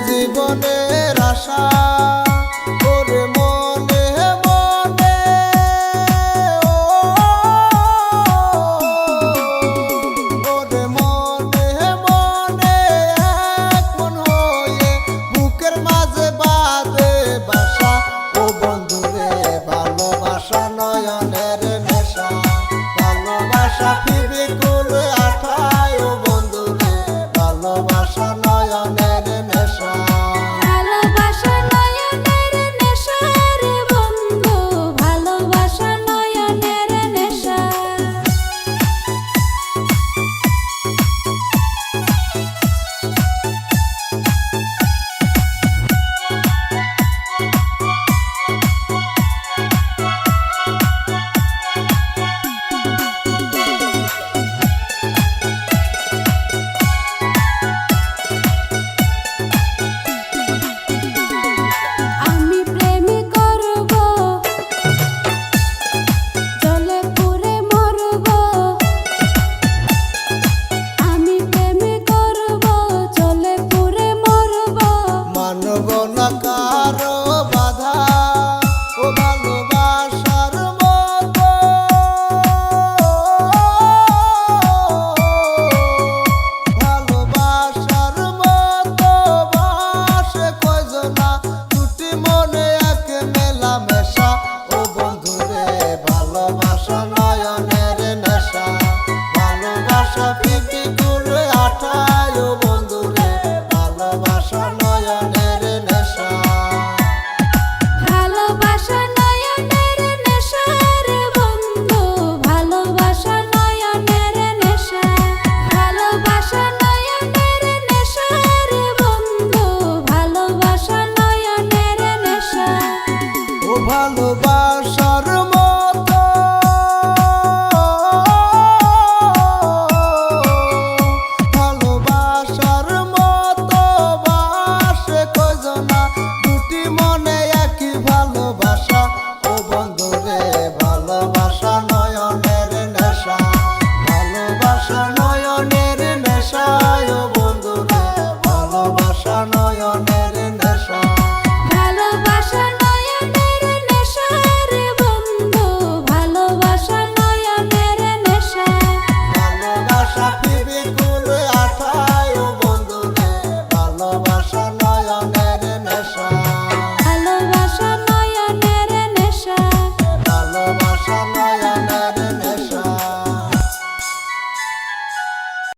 জীবনের আশা ওরে মনে মনে ওরে মনে মনে এক মন হয়ে বুকের মাঝে বাঁধে বাসা ও বন্ধুরে ভালোবাসা নয়নের নেশা ভালোবাসা ফিবিকুল আঠায় ও বন্ধুরে ভালোবাসা নয়নের নেশা ভালোবাসা নয়নের নেশা রে বন্ধু ভালোবাসা নয়নের নেশা আমি প্রেম করব জলে পুরে মরব আমি প্রেম করব জলে পুরে মরব মানব না কারো বাধা ও ভালোবাসার মতো ভালোবাসার মতো বাসে কয়জনা দুটি মনে এক মেলা মেশা ও বন্ধুরে ভালোবাসা নয়নের নেশা ভালোবাসা ফিবিকুল আঠায় ও বন্ধুরে ভালোবাসা নয়নের নেশা